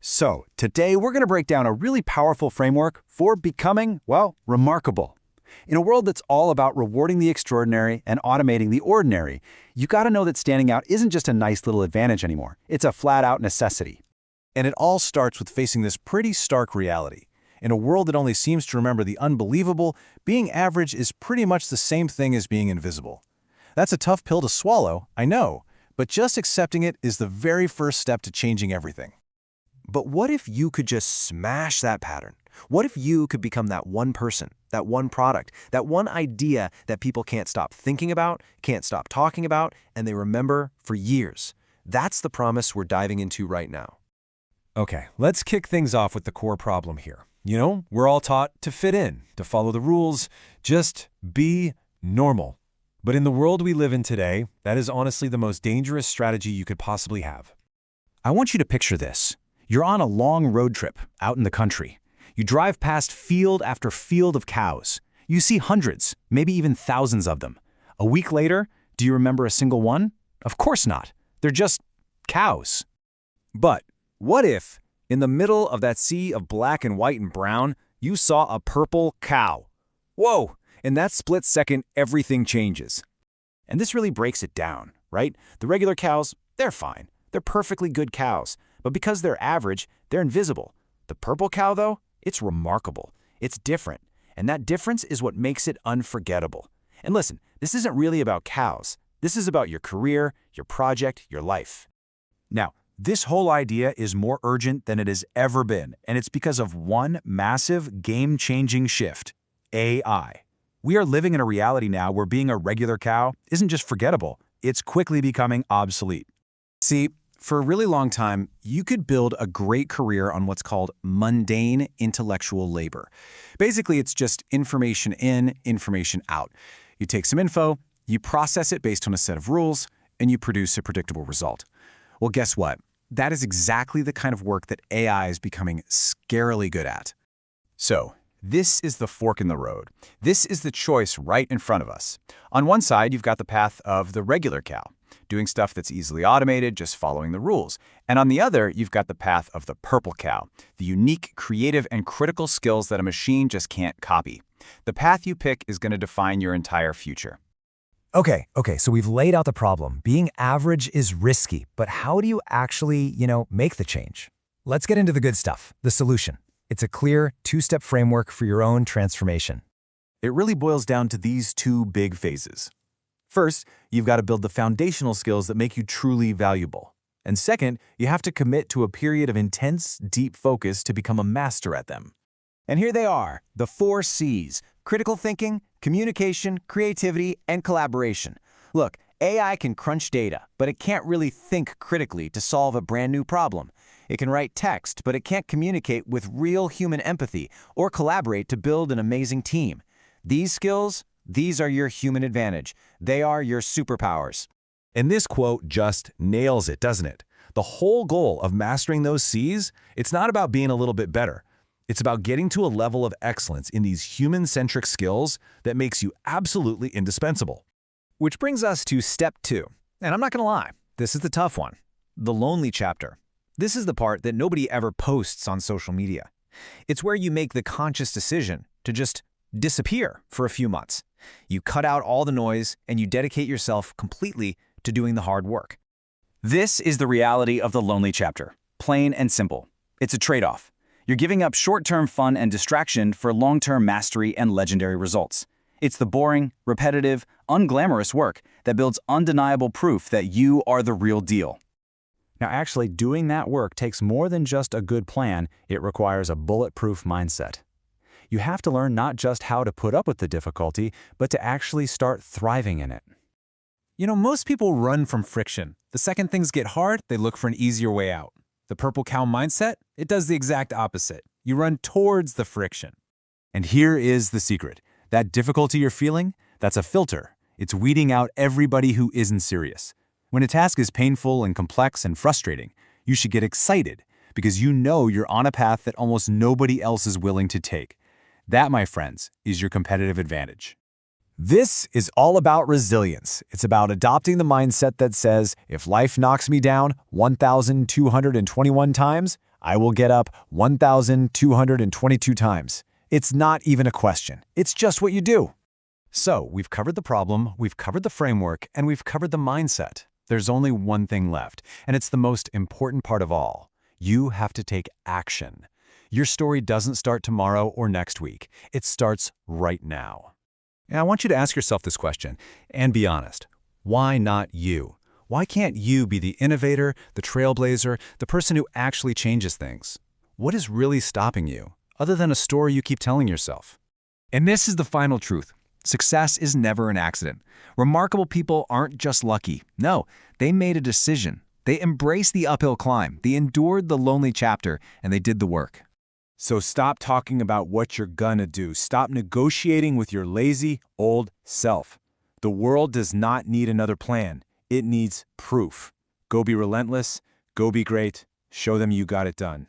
So, today we're going to break down a really powerful framework for becoming, well, remarkable. In a world that's all about rewarding the extraordinary and automating the ordinary, you got to know that standing out isn't just a nice little advantage anymore. It's a flat-out necessity. And it all starts with facing this pretty stark reality. In a world that only seems to remember the unbelievable, being average is pretty much the same thing as being invisible. That's a tough pill to swallow, I know, but just accepting it is the very first step to changing everything. But what if you could just smash that pattern? What if you could become that one person, that one product, that one idea that people can't stop thinking about, can't stop talking about, and they remember for years? That's the promise we're diving into right now. Okay, let's kick things off with the core problem here. You know, we're all taught to fit in, to follow the rules, just be normal. But in the world we live in today, that is honestly the most dangerous strategy you could possibly have. I want you to picture this. You're on a long road trip out in the country. You drive past field after field of cows. You see hundreds, maybe even thousands of them. A week later, do you remember a single one? Of course not. They're just cows. But what if, in the middle of that sea of black and white and brown, you saw a purple cow? Whoa! In that split second, everything changes. And this really breaks it down, right? The regular cows, they're fine. They're perfectly good cows. But because they're average, they're invisible. The purple cow, though, it's remarkable. It's different. And that difference is what makes it unforgettable. And listen, this isn't really about cows. This is about your career, your project, your life. Now, this whole idea is more urgent than it has ever been, and it's because of one massive, game-changing shift: AI. We are living in a reality now where being a regular cow isn't just forgettable, it's quickly becoming obsolete. See, for a really long time, you could build a great career on what's called mundane intellectual labor. Basically, it's just information in, information out. You take some info, you process it based on a set of rules, and you produce a predictable result. Well, guess what? That is exactly the kind of work that AI is becoming scarily good at. So, this is the fork in the road. This is the choice right in front of us. On one side, you've got the path of the regular cow, doing stuff that's easily automated, just following the rules. And on the other, you've got the path of the purple cow, the unique, creative, and critical skills that a machine just can't copy. The path you pick is going to define your entire future. Okay, so we've laid out the problem. Being average is risky, but how do you actually, make the change? Let's get into the good stuff, the solution. It's a clear, two-step framework for your own transformation. It really boils down to these two big phases. First, you've got to build the foundational skills that make you truly valuable. And second, you have to commit to a period of intense, deep focus to become a master at them. And here they are, the 4 C's: critical thinking, communication, creativity, and collaboration. Look, AI can crunch data, but it can't really think critically to solve a brand new problem. It can write text, but it can't communicate with real human empathy or collaborate to build an amazing team. These skills, these are your human advantage. They are your superpowers. And this quote just nails it, doesn't it? The whole goal of mastering those C's, it's not about being a little bit better. It's about getting to a level of excellence in these human-centric skills that makes you absolutely indispensable. Which brings us to step 2. And I'm not going to lie, this is the tough one. The lonely chapter. This is the part that nobody ever posts on social media. It's where you make the conscious decision to just disappear for a few months. You cut out all the noise and you dedicate yourself completely to doing the hard work. This is the reality of the lonely chapter. Plain and simple. It's a trade-off. You're giving up short-term fun and distraction for long-term mastery and legendary results. It's the boring, repetitive, unglamorous work that builds undeniable proof that you are the real deal. Now, actually doing that work takes more than just a good plan. It requires a bulletproof mindset. You have to learn not just how to put up with the difficulty, but to actually start thriving in it. Most people run from friction. The second things get hard, they look for an easier way out. The purple cow mindset, it does the exact opposite. You run towards the friction. And here is the secret. That difficulty you're feeling, that's a filter. It's weeding out everybody who isn't serious. When a task is painful and complex and frustrating, you should get excited because you know you're on a path that almost nobody else is willing to take. That, my friends, is your competitive advantage. This is all about resilience. It's about adopting the mindset that says, if life knocks me down 1,221 times, I will get up 1,222 times. It's not even a question. It's just what you do. So, we've covered the problem, we've covered the framework, and we've covered the mindset. There's only one thing left, and it's the most important part of all. You have to take action. Your story doesn't start tomorrow or next week. It starts right now. And I want you to ask yourself this question, and be honest. Why not you? Why can't you be the innovator, the trailblazer, the person who actually changes things? What is really stopping you, other than a story you keep telling yourself? And this is the final truth. Success is never an accident. Remarkable people aren't just lucky. No, they made a decision. They embraced the uphill climb. They endured the lonely chapter, and they did the work. So stop talking about what you're gonna do. Stop negotiating with your lazy, old self. The world does not need another plan. It needs proof. Go be relentless. Go be great. Show them you got it done.